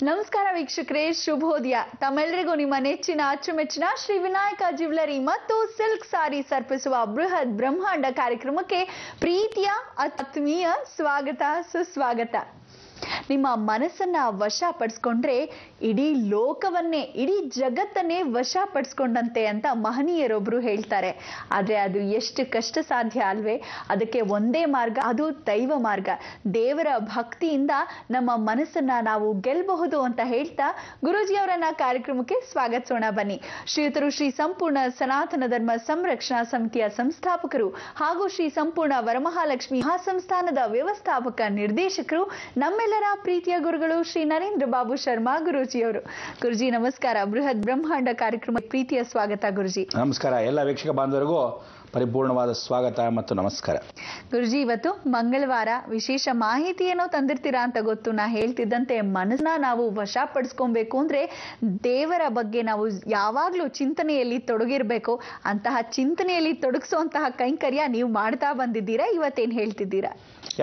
ನಮಸ್ಕಾರ ವೀಕ್ಷಕರೇ, ಶುಭೋದಯ. ತಮ್ಮೆಲ್ಲರಿಗೂ ನಿಮ್ಮ ನೆಚ್ಚಿನ ಅಚ್ಚುಮೆಚ್ಚಿನ ಶ್ರೀ ವಿನಾಯಕ ಜ್ಯುವೆಲರಿ ಮತ್ತು ಸಿಲ್ಕ್ ಸಾರಿ ಸರ್ಪಿಸುವ ಬೃಹತ್ ಬ್ರಹ್ಮಾಂಡ ಕಾರ್ಯಕ್ರಮಕ್ಕೆ ಪ್ರೀತಿಯ ಆತ್ಮೀಯ ಸ್ವಾಗತ, ಸುಸ್ವಾಗತ. ನಿಮ್ಮ ಮನಸ್ಸನ್ನ ವಶಪಡಿಸ್ಕೊಂಡ್ರೆ ಇಡೀ ಲೋಕವನ್ನೇ, ಇಡೀ ಜಗತ್ತನ್ನೇ ವಶಪಡಿಸ್ಕೊಂಡಂತೆ ಅಂತ ಮಹನೀಯರೊಬ್ರು ಹೇಳ್ತಾರೆ. ಆದ್ರೆ ಅದು ಎಷ್ಟು ಕಷ್ಟ ಸಾಧ್ಯ ಅಲ್ವೇ? ಅದಕ್ಕೆ ಒಂದೇ ಮಾರ್ಗ, ಅದು ದೈವ ಮಾರ್ಗ. ದೇವರ ಭಕ್ತಿಯಿಂದ ನಮ್ಮ ಮನಸ್ಸನ್ನ ನಾವು ಗೆಲ್ಲಬಹುದು ಅಂತ ಹೇಳ್ತಾ ಗುರೂಜಿಯವರನ್ನ ಕಾರ್ಯಕ್ರಮಕ್ಕೆ ಸ್ವಾಗತಿಸೋಣ ಬನ್ನಿ. ಶ್ರೀಯುತರು ಶ್ರೀ ಸಂಪೂರ್ಣ ಸನಾತನ ಧರ್ಮ ಸಂರಕ್ಷಣಾ ಸಮಿತಿಯ ಸಂಸ್ಥಾಪಕರು ಹಾಗೂ ಶ್ರೀ ಸಂಪೂರ್ಣ ವರಮಹಾಲಕ್ಷ್ಮಿ ಮಹಾಸಂಸ್ಥಾನದ ವ್ಯವಸ್ಥಾಪಕ ನಿರ್ದೇಶಕರು, ನಮ್ಮೆಲ್ಲರ ಪ್ರೀತಿಯ ಗುರುಗಳು ಶ್ರೀ ನರೇಂದ್ರ ಬಾಬು ಶರ್ಮಾ ಗುರೂಜಿಯವರು. ಗುರುಜಿ ನಮಸ್ಕಾರ. ಬೃಹತ್ ಬ್ರಹ್ಮಾಂಡ ಕಾರ್ಯಕ್ರಮ ಪ್ರೀತಿಯ ಸ್ವಾಗತ ಗುರುಜಿ. ನಮಸ್ಕಾರ. ಎಲ್ಲ ವೀಕ್ಷಕ ಬಾಂಧವರಿಗೂ ಪರಿಪೂರ್ಣವಾದ ಸ್ವಾಗತ ಮತ್ತು ನಮಸ್ಕಾರ. ಗುರುಜಿ, ಇವತ್ತು ಮಂಗಳವಾರ, ವಿಶೇಷ ಮಾಹಿತಿ ಏನೋ ತಂದಿರ್ತೀರಾ ಅಂತ ಗೊತ್ತು. ನಾ ಹೇಳ್ತಿದ್ದಂತೆ ಮನಸ್ಸನ್ನ ನಾವು ವಶಪಡಿಸ್ಕೊಬೇಕು ಅಂದ್ರೆ ದೇವರ ಬಗ್ಗೆ ನಾವು ಯಾವಾಗ್ಲೂ ಚಿಂತನೆಯಲ್ಲಿ ತೊಡಗಿರ್ಬೇಕು. ಅಂತಹ ಚಿಂತನೆಯಲ್ಲಿ ತೊಡಗಿಸುವಂತಹ ಕೈಂಕರ್ಯ ನೀವು ಮಾಡ್ತಾ ಬಂದಿದ್ದೀರಾ. ಇವತ್ತೇನ್ ಹೇಳ್ತಿದ್ದೀರಾ?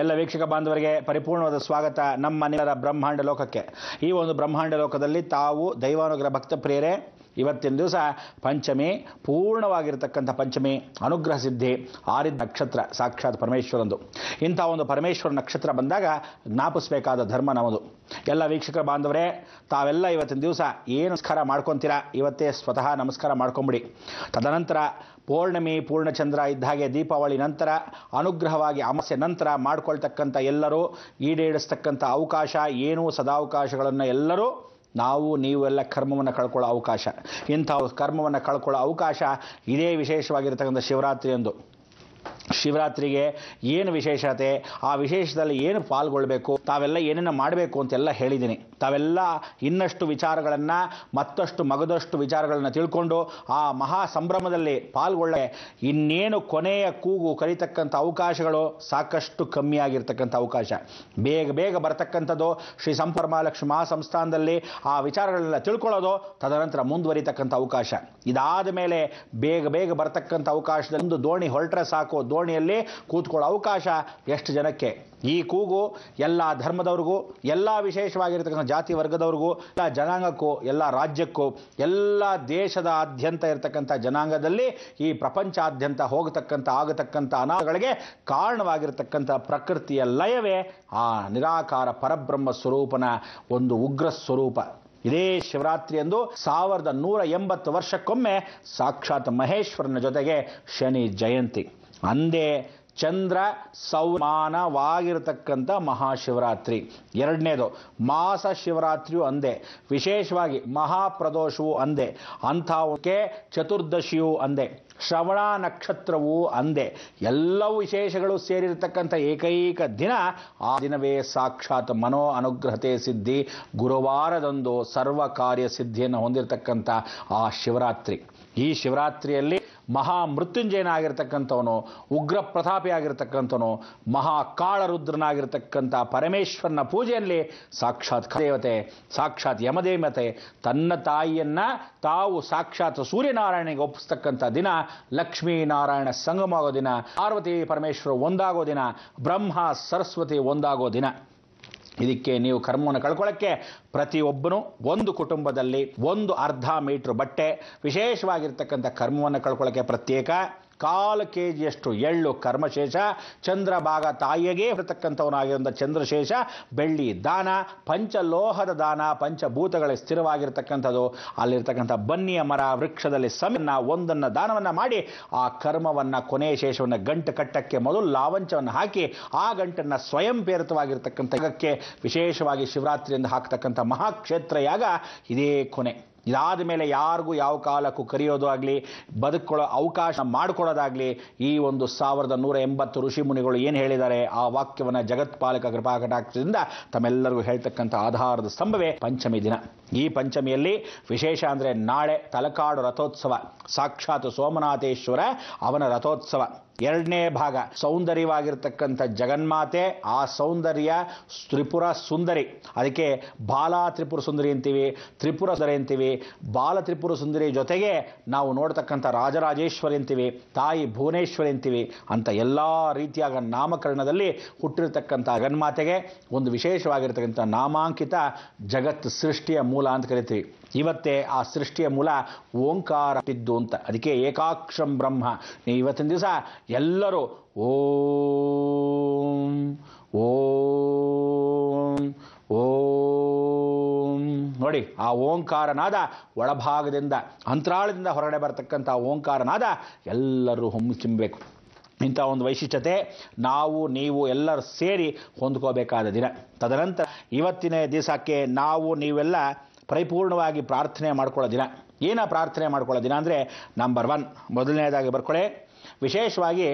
ಎಲ್ಲ ವೀಕ್ಷಕ ಬಾಂಧವರಿಗೆ ಪರಿಪೂರ್ಣವಾದ ಸ್ವಾಗತ ನಮ್ಮ ಮನೆಯ ಬ್ರಹ್ಮಾಂಡ ಲೋಕಕ್ಕೆ. ಈ ಒಂದು ಬ್ರಹ್ಮಾಂಡ ಲೋಕದಲ್ಲಿ ತಾವು ದೈವಾನುಗ್ರಹ ಭಕ್ತ ಪ್ರಿಯರೇ, ಇವತ್ತಿನ ದಿವಸ ಪಂಚಮಿ, ಪೂರ್ಣವಾಗಿರತಕ್ಕಂಥ ಪಂಚಮಿ, ಅನುಗ್ರಹ ಸಿದ್ಧಿ, ಆರಿದ ನಕ್ಷತ್ರ ಸಾಕ್ಷಾತ್ ಪರಮೇಶ್ವರಂದು. ಇಂಥ ಒಂದು ಪರಮೇಶ್ವರ ನಕ್ಷತ್ರ ಬಂದಾಗ ಜ್ಞಾಪಿಸಬೇಕಾದ ಧರ್ಮ ನಮ್ಮದು. ಎಲ್ಲ ವೀಕ್ಷಕರ ಬಾಂಧವರೇ, ತಾವೆಲ್ಲ ಇವತ್ತಿನ ದಿವಸ ಏನು ನಮಸ್ಕಾರ ಮಾಡ್ಕೊತೀರಾ, ಇವತ್ತೇ ಸ್ವತಃ ನಮಸ್ಕಾರ ಮಾಡ್ಕೊಂಬಿಡಿ. ತದನಂತರ ಪೌರ್ಣಮಿ, ಪೂರ್ಣಚಂದ್ರ ಇದ್ದ ಹಾಗೆ ದೀಪಾವಳಿ ನಂತರ, ಅನುಗ್ರಹವಾಗಿ ಅಮಾಸ್ಯೆ ನಂತರ ಮಾಡ್ಕೊಳ್ತಕ್ಕಂಥ ಎಲ್ಲರೂ ಈಡೇರಿಸ್ತಕ್ಕಂಥ ಅವಕಾಶ ಏನು, ಸದಾವಕಾಶಗಳನ್ನು ಎಲ್ಲರೂ ನಾವು ನೀವೆಲ್ಲ ಕರ್ಮವನ್ನು ಕಳ್ಕೊಳ್ಳೋ ಅವಕಾಶ. ಇಂಥ ಕರ್ಮವನ್ನು ಕಳ್ಕೊಳ್ಳೋ ಅವಕಾಶ ಇದೇ ವಿಶೇಷವಾಗಿರ್ತಕ್ಕಂಥ ಶಿವರಾತ್ರಿ ಎಂದು. ಶಿವರಾತ್ರಿಗೆ ಏನು ವಿಶೇಷತೆ, ಆ ವಿಶೇಷದಲ್ಲಿ ಏನು ಪಾಲ್ಗೊಳ್ಬೇಕು, ತಾವೆಲ್ಲ ಏನೇನು ಮಾಡಬೇಕು ಅಂತೆಲ್ಲ ಹೇಳಿದ್ದೀನಿ. ತಾವೆಲ್ಲ ಇನ್ನಷ್ಟು ವಿಚಾರಗಳನ್ನು, ಮತ್ತಷ್ಟು ಮಗದಷ್ಟು ವಿಚಾರಗಳನ್ನು ತಿಳ್ಕೊಂಡು ಆ ಮಹಾ ಸಂಭ್ರಮದಲ್ಲಿ ಪಾಲ್ಗೊಳ್ಳೆ ಇನ್ನೇನು ಕೊನೆಯ ಕೂಗು ಕರೀತಕ್ಕಂಥ ಅವಕಾಶಗಳು ಸಾಕಷ್ಟು ಕಮ್ಮಿಯಾಗಿರ್ತಕ್ಕಂಥ ಅವಕಾಶ. ಬೇಗ ಬೇಗ ಬರ್ತಕ್ಕಂಥದ್ದು ಶ್ರೀ ಸಂಪರ್ಮಾಲಕ್ಷ್ಮಿ ಮಹಾಸಂಸ್ಥಾನದಲ್ಲಿ ಆ ವಿಚಾರಗಳನ್ನೆಲ್ಲ ತಿಳ್ಕೊಳ್ಳೋದು, ತದನಂತರ ಮುಂದುವರಿತಕ್ಕಂಥ ಅವಕಾಶ. ಇದಾದ ಮೇಲೆ ಬೇಗ ಬೇಗ ಬರ್ತಕ್ಕಂಥ ಅವಕಾಶದಲ್ಲಿ ಒಂದು ದೋಣಿ ಹೊರಟ್ರೆ ಸಾಕು, ದೋಣಿಯಲ್ಲಿ ಕೂತ್ಕೊಳ್ಳೋ ಅವಕಾಶ ಎಷ್ಟು ಜನಕ್ಕೆ. ಈ ಕೂಗು ಎಲ್ಲ ಧರ್ಮದವ್ರಿಗೂ, ಎಲ್ಲ ವಿಶೇಷವಾಗಿರ್ತಕ್ಕಂಥ ಜಾತಿ ವರ್ಗದವ್ರಿಗೂ, ಎಲ್ಲ ಜನಾಂಗಕ್ಕೂ, ಎಲ್ಲ ರಾಜ್ಯಕ್ಕೂ, ಎಲ್ಲ ದೇಶದಾದ್ಯಂತ ಇರತಕ್ಕಂಥ ಜನಾಂಗದಲ್ಲಿ ಈ ಪ್ರಪಂಚಾದ್ಯಂತ ಹೋಗತಕ್ಕಂಥ ಆಗತಕ್ಕಂಥ ಅನಾಹುತಗಳಿಗೆ ಕಾರಣವಾಗಿರ್ತಕ್ಕಂಥ ಪ್ರಕೃತಿಯ ಲಯವೇ ಆ ನಿರಾಕಾರ ಪರಬ್ರಹ್ಮ ಸ್ವರೂಪನ ಒಂದು ಉಗ್ರ ಸ್ವರೂಪ. ಇದೇ ಶಿವರಾತ್ರಿ ಎಂದು 1180 ವರ್ಷಕ್ಕೊಮ್ಮೆ ಸಾಕ್ಷಾತ್ ಮಹೇಶ್ವರನ ಜೊತೆಗೆ ಶನಿ ಜಯಂತಿ. ಅಂದೇ ಚಂದ್ರ ಸೌಮಾನವಾಗಿರತಕ್ಕಂಥ ಮಹಾಶಿವರಾತ್ರಿ. ಎರಡನೇದು ಮಾಸ ಶಿವರಾತ್ರಿಯು ಅಂದೇ, ವಿಶೇಷವಾಗಿ ಮಹಾಪ್ರದೋಷವು ಅಂದೇ, ಅಂಥವಕ್ಕೆ ಚತುರ್ದಶಿಯೂ ಅಂದೇ, ಶ್ರವಣ ನಕ್ಷತ್ರವೂ ಅಂದೇ. ಎಲ್ಲವೂ ವಿಶೇಷಗಳು ಸೇರಿರತಕ್ಕಂಥ ಏಕೈಕ ದಿನ. ಆ ದಿನವೇ ಸಾಕ್ಷಾತ್ ಮನೋ ಅನುಗ್ರಹತೆ ಸಿದ್ಧಿ, ಗುರುವಾರದಂದು ಸರ್ವ ಕಾರ್ಯ ಸಿದ್ಧಿಯನ್ನು ಹೊಂದಿರತಕ್ಕಂಥ ಆ ಶಿವರಾತ್ರಿ. ಈ ಶಿವರಾತ್ರಿಯಲ್ಲಿ ಮಹಾ ಮೃತ್ಯುಂಜಯನಾಗಿರ್ತಕ್ಕಂಥವನು, ಉಗ್ರ ಪ್ರತಾಪಿ ಆಗಿರ್ತಕ್ಕಂಥವನು, ಮಹಾಕಾಳರುದ್ರನಾಗಿರ್ತಕ್ಕಂಥ ಪರಮೇಶ್ವರನ ಪೂಜೆಯಲ್ಲಿ ಸಾಕ್ಷಾತ್ ದೇವತೆ, ಸಾಕ್ಷಾತ್ ಯಮದೇವತೆ ತನ್ನ ತಾಯಿಯನ್ನ ತಾವು ಸಾಕ್ಷಾತ್ ಸೂರ್ಯನಾರಾಯಣಿಗೆ ಒಪ್ಪಿಸ್ತಕ್ಕಂಥ ದಿನ, ಲಕ್ಷ್ಮೀನಾರಾಯಣ ಸಂಗಮಾಗೋ ದಿನ, ಪಾರ್ವತಿ ಪರಮೇಶ್ವರ ಒಂದಾಗೋ ದಿನ, ಬ್ರಹ್ಮ ಸರಸ್ವತಿ ಒಂದಾಗೋ ದಿನ. ಇದಕ್ಕೆ ನೀವು ಕರ್ಮವನ್ನು ಕಳ್ಕೊಳ್ಳೋಕ್ಕೆ ಪ್ರತಿಯೊಬ್ಬನು ಒಂದು ಕುಟುಂಬದಲ್ಲಿ ಒಂದು ಅರ್ಧ ಮೀಟ್ರ್ ಬಟ್ಟೆ, ವಿಶೇಷವಾಗಿರ್ತಕ್ಕಂಥ ಕರ್ಮವನ್ನು ಕಳ್ಕೊಳ್ಳೋಕ್ಕೆ ಪ್ರತ್ಯೇಕ 1/4 kg ಎಳ್ಳು ಕರ್ಮಶೇಷ, ಚಂದ್ರಭಾಗ ತಾಯಿಗೆ ಇರತಕ್ಕಂಥವನಾಗಿರೋ ಚಂದ್ರಶೇಷ, ಬೆಳ್ಳಿ ದಾನ, ಪಂಚಲೋಹದ ದಾನ, ಪಂಚಭೂತಗಳ ಸ್ಥಿರವಾಗಿರ್ತಕ್ಕಂಥದ್ದು, ಅಲ್ಲಿರ್ತಕ್ಕಂಥ ಬನ್ನಿಯ ಮರ ವೃಕ್ಷದಲ್ಲಿ ಸಮನ್ನ ಒಂದನ್ನು ದಾನವನ್ನು ಮಾಡಿ ಆ ಕರ್ಮವನ್ನು ಕೊನೆಯ ಶೇಷವನ್ನು ಗಂಟು ಕಟ್ಟಕ್ಕೆ ಮೊದಲು ಲಾವಂಚವನ್ನು ಹಾಕಿ ಆ ಗಂಟನ್ನು ಸ್ವಯಂ ಪ್ರೇರಿತವಾಗಿರ್ತಕ್ಕಂಥ ಯಾಗಕ್ಕೆ, ವಿಶೇಷವಾಗಿ ಶಿವರಾತ್ರಿಯಿಂದ ಹಾಕ್ತಕ್ಕಂಥ ಮಹಾಕ್ಷೇತ್ರ ಯಾಗ ಇದೇ ಕೊನೆ. ಇದಾದ ಮೇಲೆ ಯಾರಿಗೂ ಯಾವ ಕಾಲಕ್ಕೂ ಕರೆಯೋದು ಆಗಲಿ, ಬದುಕೊಳ್ಳೋ ಅವಕಾಶ ಮಾಡಿಕೊಡೋದಾಗಲಿ, ಈ ಒಂದು 1180 ಋಷಿ ಮುನಿಗಳು ಏನು ಹೇಳಿದ್ದಾರೆ ಆ ವಾಕ್ಯವನ್ನು ಜಗತ್ಪಾಲಕ ಕೃಪಾಕಟಾಕ್ಷದಿಂದ ತಮ್ಮೆಲ್ಲರಿಗೂ ಹೇಳ್ತಕ್ಕಂಥ ಆಧಾರದ ಸ್ತಂಭವೇ ಪಂಚಮಿ ದಿನ. ಈ ಪಂಚಮಿಯಲ್ಲಿ ವಿಶೇಷ ಅಂದರೆ ನಾಳೆ ತಲಕಾಡು ರಥೋತ್ಸವ, ಸಾಕ್ಷಾತ್ ಸೋಮನಾಥೇಶ್ವರ ಅವನ ರಥೋತ್ಸವ. ಎರಡನೇ ಭಾಗ ಸೌಂದರ್ಯವಾಗಿರ್ತಕ್ಕಂಥ ಜಗನ್ಮಾತೆ, ಆ ಸೌಂದರ್ಯ ತ್ರಿಪುರ ಸುಂದರಿ. ಅದಕ್ಕೆ ಬಾಲ ತ್ರಿಪುರ ಸುಂದರಿ ಅಂತೀವಿ, ತ್ರಿಪುರ ಸುಂದರಿ ಅಂತೀವಿ. ಬಾಲ ತ್ರಿಪುರ ಸುಂದರಿ ಜೊತೆಗೆ ನಾವು ನೋಡ್ತಕ್ಕಂಥ ರಾಜರಾಜೇಶ್ವರಿ ಅಂತೀವಿ, ತಾಯಿ ಭುವನೇಶ್ವರಿ ಅಂತೀವಿ ಅಂತ ಎಲ್ಲ ರೀತಿಯಾದ ನಾಮಕರಣದಲ್ಲಿ ಹುಟ್ಟಿರ್ತಕ್ಕಂಥ ಜಗನ್ಮಾತೆಗೆ ಒಂದು ವಿಶೇಷವಾಗಿರ್ತಕ್ಕಂಥ ನಾಮಾಂಕಿತ ಜಗತ್ ಸೃಷ್ಟಿಯ ಮೂಲ ಅಂತ ಕರಿತೀವಿ. ಇವತ್ತೇ ಆ ಸೃಷ್ಟಿಯ ಮೂಲ ಓಂಕಾರ ಇದ್ದು ಅಂತ. ಅದಕ್ಕೆ ಏಕಾಕ್ಷಂ ಬ್ರಹ್ಮ. ನೀವು ಇವತ್ತಿನ ದಿವಸ ಎಲ್ಲರೂ ಓಂ ಓಂ ಓಂ ನೋಡಿ, ಆ ಓಂಕಾರನಾದ ಒಳಭಾಗದಿಂದ ಅಂತರಾಳದಿಂದ ಹೊರಗಡೆ ಬರತಕ್ಕಂಥ ಓಂಕಾರನಾದ ಎಲ್ಲರೂ ಹೊಮ್ಮಿಚಿಂಬಬೇಕು. ಇಂಥ ಒಂದು ವೈಶಿಷ್ಟ್ಯತೆ ನಾವು ನೀವು ಎಲ್ಲರೂ ಸೇರಿ ಹೊಂದ್ಕೋಬೇಕಾದ ದಿನ. ತದನಂತರ ಇವತ್ತಿನ ದಿವಸಕ್ಕೆ ನಾವು ನೀವೆಲ್ಲ ಪರಿಪೂರ್ಣವಾಗಿ ಪ್ರಾರ್ಥನೆ ಮಾಡ್ಕೊಳ್ಳೋ ದಿನ. ಪ್ರಾರ್ಥನೆ ಮಾಡ್ಕೊಳ್ಳೋ ದಿನ ಅಂದರೆ ನಂಬರ್ 1 ಮೊದಲನೇದಾಗಿ ಬರ್ಕೊಳ್ಳಿ. ವಿಶೇಷವಾಗಿ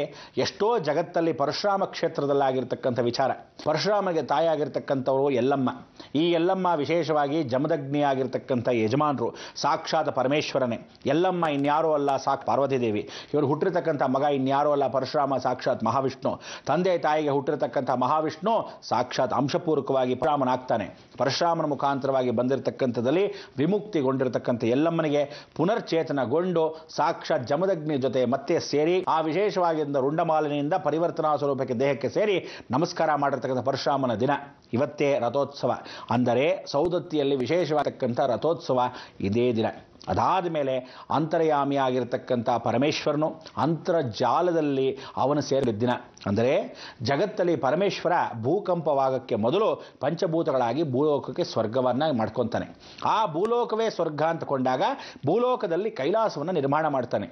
ಎಷ್ಟೋ ಜಗತ್ತಲ್ಲಿ ಪರಶುರಾಮ ಕ್ಷೇತ್ರದಲ್ಲಾಗಿರ್ತಕ್ಕಂಥ ವಿಚಾರ. ಪರಶುರಾಮಗೆ ತಾಯಿಯಾಗಿರ್ತಕ್ಕಂಥವರು ಎಲ್ಲಮ್ಮ. ಈ ಎಲ್ಲಮ್ಮ ವಿಶೇಷವಾಗಿ ಜಮದಗ್ನಿ ಆಗಿರ್ತಕ್ಕಂಥ ಯಜಮಾನರು ಸಾಕ್ಷಾತ್ ಪರಮೇಶ್ವರನೇ. ಎಲ್ಲಮ್ಮ ಇನ್ಯಾರೋ ಅಲ್ಲ, ಪಾರ್ವತಿ ದೇವಿ. ಇವರು ಹುಟ್ಟಿರ್ತಕ್ಕಂಥ ಮಗ ಇನ್ಯಾರೋ ಅಲ್ಲ, ಪರಶುರಾಮ ಸಾಕ್ಷಾತ್ ಮಹಾವಿಷ್ಣು. ತಂದೆ ತಾಯಿಗೆ ಹುಟ್ಟಿರ್ತಕ್ಕಂಥ ಮಹಾವಿಷ್ಣು ಸಾಕ್ಷಾತ್ ಅಂಶಪೂರ್ವಕವಾಗಿ ಪರಶುರಾಮನಾಗ್ತಾನೆ. ಪರಶುರಾಮನ ಮುಖಾಂತರವಾಗಿ ಬಂದಿರತಕ್ಕಂಥದ್ದಲ್ಲಿ ವಿಮುಕ್ತಿಗೊಂಡಿರತಕ್ಕಂಥ ಎಲ್ಲಮ್ಮನಿಗೆ ಪುನರ್ಚೇತನಗೊಂಡು ಸಾಕ್ಷಾತ್ ಜಮದಗ್ನಿ ಜೊತೆ ಮತ್ತೆ ಸೇರಿ ಆ ವಿಶೇಷವಾಗಿ ರುಂಡಮಾಲಿನಿಯಿಂದ ಪರಿವರ್ತನಾ ಸ್ವರೂಪಕ್ಕೆ ದೇಹಕ್ಕೆ ಸೇರಿ ನಮಸ್ಕಾರ ಮಾಡಿರ್ತಕ್ಕಂಥ ಪರಶುರಾಮನ ದಿನ ಇವತ್ತೇ ರಥೋತ್ಸವ. ಅಂದರೆ ಸೌದತ್ತಿಯಲ್ಲಿ ವಿಶೇಷವಾಗತಕ್ಕಂಥ ರಥೋತ್ಸವ ಇದೇ ದಿನ. ಅದಾದ ಮೇಲೆ ಅಂತರ್ಯಾಮಿಯಾಗಿರ್ತಕ್ಕಂಥ ಪರಮೇಶ್ವರನು ಅಂತರ್ಜಾಲದಲ್ಲಿ ಅವನು ಸೇರಿದ ದಿನ. ಅಂದರೆ ಜಗತ್ತಲ್ಲಿ ಪರಮೇಶ್ವರ ಭೂಕಂಪವಾಗಕ್ಕೆ ಮೊದಲು ಪಂಚಭೂತಗಳಾಗಿ ಭೂಲೋಕಕ್ಕೆ ಸ್ವರ್ಗವನ್ನು ಮಾಡ್ಕೊತಾನೆ. ಆ ಭೂಲೋಕವೇ ಸ್ವರ್ಗ ಅಂತಕೊಂಡಾಗ ಭೂಲೋಕದಲ್ಲಿ ಕೈಲಾಸವನ್ನು ನಿರ್ಮಾಣ ಮಾಡ್ತಾನೆ.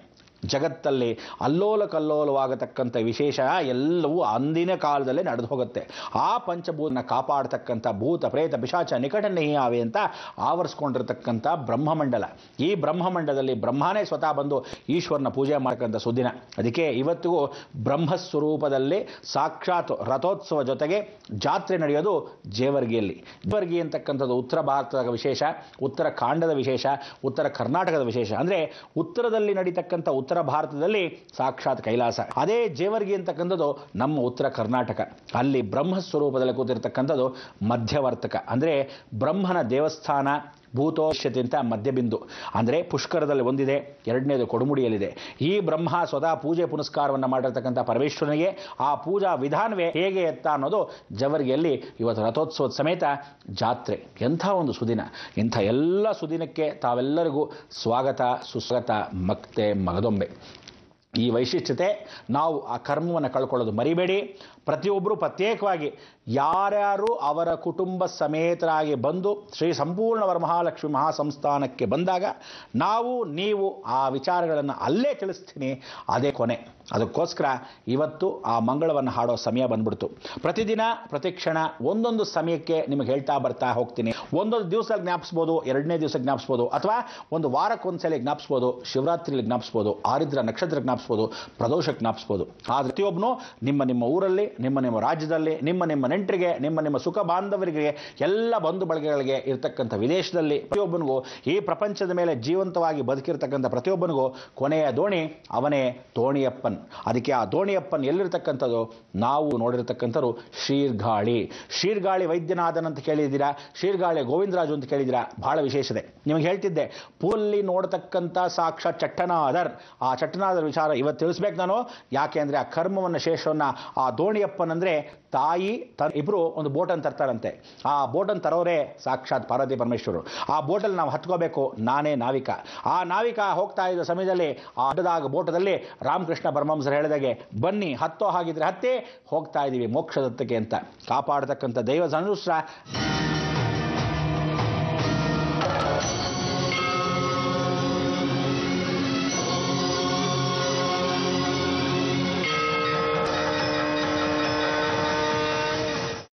ಜಗತ್ತಲ್ಲಿ ಅಲ್ಲೋಲ ಕಲ್ಲೋಲವಾಗತಕ್ಕಂಥ ವಿಶೇಷ ಎಲ್ಲವೂ ಅಂದಿನ ಕಾಲದಲ್ಲೇ ನಡೆದು ಹೋಗುತ್ತೆ. ಆ ಪಂಚಭೂತನ ಕಾಪಾಡ್ತಕ್ಕಂಥ ಭೂತ ಪ್ರೇತ ಪಿಶಾಚ ನಿಕಟನೇಯಾವೆ ಅಂತ ಆವರಿಸ್ಕೊಂಡಿರ್ತಕ್ಕಂಥ ಬ್ರಹ್ಮಮಂಡಲ. ಈ ಬ್ರಹ್ಮಮಂಡಲದಲ್ಲಿ ಬ್ರಹ್ಮನೇ ಸ್ವತಃ ಬಂದು ಈಶ್ವರನ ಪೂಜೆ ಮಾಡ್ತಕ್ಕಂಥ ಸುದಿನ. ಅದಕ್ಕೆ ಇವತ್ತಿಗೂ ಬ್ರಹ್ಮಸ್ವರೂಪದಲ್ಲಿ ಸಾಕ್ಷಾತ್ ರಥೋತ್ಸವ ಜೊತೆಗೆ ಜಾತ್ರೆ ನಡೆಯೋದು ಜೇವರ್ಗಿಯಲ್ಲಿ. ಜೇವರ್ಗಿ ಅಂತಕ್ಕಂಥದ್ದು ಉತ್ತರ ಭಾರತದ ವಿಶೇಷ, ಉತ್ತರ ಕಾಂಡದ ವಿಶೇಷ, ಉತ್ತರ ಕರ್ನಾಟಕದ ವಿಶೇಷ. ಅಂದರೆ ಉತ್ತರದಲ್ಲಿ ನಡೀತಕ್ಕಂಥ ಉತ್ತರ ಭಾರತದಲ್ಲಿ ಸಾಕ್ಷಾತ್ ಕೈಲಾಸ. ಅದೇ ಜೇವರ್ಗಿ ಅಂತಕ್ಕಂಥದ್ದು ನಮ್ಮ ಉತ್ತರ ಕರ್ನಾಟಕ. ಅಲ್ಲಿ ಬ್ರಹ್ಮಸ್ವರೂಪದಲ್ಲಿ ಕೂತಿರ್ತಕ್ಕಂಥದ್ದು ಮಧ್ಯವರ್ತಕ. ಅಂದರೆ ಬ್ರಹ್ಮನ ದೇವಸ್ಥಾನ ಭೂತೋಷ್ಯತೆ ಅಂತ ಮಧ್ಯಬಿಂದು. ಅಂದರೆ ಪುಷ್ಕರದಲ್ಲಿ ಒಂದಿದೆ, ಎರಡನೇದು ಕೊಡುಮುಡಿಯಲ್ಲಿದೆ. ಈ ಬ್ರಹ್ಮ ಸ್ವತಃ ಪೂಜೆ ಪುನಸ್ಕಾರವನ್ನು ಮಾಡಿರ್ತಕ್ಕಂಥ ಪರಮೇಶ್ವರನಿಗೆ ಆ ಪೂಜಾ ವಿಧಾನವೇ ಹೇಗೆ ಎತ್ತ ಅನ್ನೋದು ಜವರ್ಗಿಯಲ್ಲಿ ಇವತ್ತು ರಥೋತ್ಸವದ ಸಮೇತ ಜಾತ್ರೆ. ಎಂಥ ಒಂದು ಸುದಿನ. ಇಂಥ ಎಲ್ಲ ಸುದಿನಕ್ಕೆ ತಾವೆಲ್ಲರಿಗೂ ಸ್ವಾಗತ ಸುಸ್ವಾಗತ ಮತ್ತೆ ಮಗದೊಂಬೆ. ಈ ವೈಶಿಷ್ಟ್ಯತೆ ನಾವು ಆ ಕರ್ಮವನ್ನು ಕಳ್ಕೊಳ್ಳೋದು ಮರಿಬೇಡಿ. ಪ್ರತಿಯೊಬ್ಬರು ಪ್ರತ್ಯೇಕವಾಗಿ ಯಾರ್ಯಾರು ಅವರ ಕುಟುಂಬ ಸಮೇತರಾಗಿ ಬಂದು ಶ್ರೀ ಸಂಪೂರ್ಣ ವರಮಹಾಲಕ್ಷ್ಮಿ ಮಹಾಸಂಸ್ಥಾನಕ್ಕೆ ಬಂದಾಗ ನಾವು ನೀವು ಆ ವಿಚಾರಗಳನ್ನು ಅಲ್ಲೇ ತಿಳಿಸ್ತೀನಿ. ಅದೇ ಕೊನೆ. ಅದಕ್ಕೋಸ್ಕರ ಇವತ್ತು ಆ ಮಂಗಳವನ್ನು ಹಾಡೋ ಸಮಯ ಬಂದ್ಬಿಡ್ತು. ಪ್ರತಿದಿನ ಪ್ರತಿಕ್ಷಣ ಒಂದೊಂದು ಸಮಯಕ್ಕೆ ನಿಮಗೆ ಹೇಳ್ತಾ ಬರ್ತಾ ಹೋಗ್ತೀನಿ. ಒಂದೊಂದು ದಿವಸ ಜ್ಞಾಪಿಸ್ಬೋದು, ಎರಡನೇ ದಿವಸ ಜ್ಞಾಪಿಸ್ಬೋದು, ಅಥವಾ ಒಂದು ವಾರಕ್ಕೊಂದ್ಸಲ ಜ್ಞಾಪಿಸ್ಬೋದು, ಶಿವರಾತ್ರಿಯಲ್ಲಿ ಜ್ಞಾಪಿಸ್ಬೋದು, ಆರಿದ್ರ ನಕ್ಷತ್ರ ಜ್ಞಾಪಿಸ್ಬೋದು, ಪ್ರದೋಷ ಜ್ಞಾಪಿಸ್ಬೋದು. ಆದರೆ ಪ್ರತಿಯೊಬ್ಬನು ನಿಮ್ಮ ನಿಮ್ಮ ಊರಲ್ಲಿ, ನಿಮ್ಮ ನಿಮ್ಮ ರಾಜ್ಯದಲ್ಲಿ, ನಿಮ್ಮ ನಿಮ್ಮ ನೆಂಟರಿಗೆ, ನಿಮ್ಮ ನಿಮ್ಮ ಸುಖ ಬಾಂಧವರಿಗೆ, ಎಲ್ಲ ಬಂಧು ಬಳಗಗಳಿಗೆ ಇರ್ತಕ್ಕಂಥ ವಿದೇಶದಲ್ಲಿ ಪ್ರತಿಯೊಬ್ಬನಿಗೂ, ಈ ಪ್ರಪಂಚದ ಮೇಲೆ ಜೀವಂತವಾಗಿ ಬದುಕಿರ್ತಕ್ಕಂಥ ಪ್ರತಿಯೊಬ್ಬನಿಗೂ ಕೊನೆಯ ದೋಣಿ ಅವನೇ ತೋಣಿಯಪ್ಪನ್. ಅದಕ್ಕೆ ಆ ದೋಣಿಯಪ್ಪನ್ ಎಲ್ಲಿರ್ತಕ್ಕಂಥದ್ದು ನಾವು ನೋಡಿರ್ತಕ್ಕಂಥದ್ದು ಶೀರ್ಗಾಳಿ. ಶೀರ್ಗಾಳಿ ವೈದ್ಯನಾಥನ್ ಅಂತ ಕೇಳಿದ್ದೀರಾ, ಶೀರ್ಗಾಳಿ ಗೋವಿಂದರಾಜು ಅಂತ ಕೇಳಿದ್ದೀರಾ. ಬಹಳ ವಿಶೇಷತೆ. ನಿಮಗೆ ಹೇಳ್ತಿದ್ದೆ, ಪೂಲ್ಲಿ ನೋಡ್ತಕ್ಕಂಥ ಸಾಕ್ಷಾತ್ ಚಟ್ಟನಾದರ್. ಆ ಚಟ್ಟನಾದರ್ ವಿಚಾರ ಇವತ್ತು ತಿಳಿಸ್ಬೇಕು ನಾನು. ಯಾಕೆ ಅಂದರೆ ಆ ಕರ್ಮವನ್ನು ಶೇಷವನ್ನು ಆ ದೋಣಿಯಪ್ಪನ್ ಅಂದರೆ ತಾಯಿ ಇಬ್ಬರು ಒಂದು ಬೋಟನ್ನು ತರ್ತಾರಂತೆ. ಆ ಬೋಟನ್ನು ತರೋರೇ ಸಾಕ್ಷಾತ್ ಪಾರ್ವತಿ ಪರಮೇಶ್ವರರು. ಆ ಬೋಟಲ್ಲಿ ನಾವು ಹತ್ಕೋಬೇಕು, ನಾನೇ ನಾವಿಕ. ಆ ನಾವಿಕ ಹೋಗ್ತಾ ಇದ್ದ ಸಮಯದಲ್ಲಿ ಆ ಅಡ್ಡದಾಗ ಬೋಟದಲ್ಲಿ ರಾಮಕೃಷ್ಣ ಪರಮಹಂಸರು ಹೇಳಿದಾಗೆ, ಬನ್ನಿ ಹತ್ತೋ ಹಾಗಿದ್ರೆ ಹತ್ತೇ, ಹೋಗ್ತಾ ಇದ್ದೀವಿ ಮೋಕ್ಷದತ್ತಕ್ಕೆ ಅಂತ. ಕಾಪಾಡತಕ್ಕಂಥ ದೈವ ಧನುಷ್ರ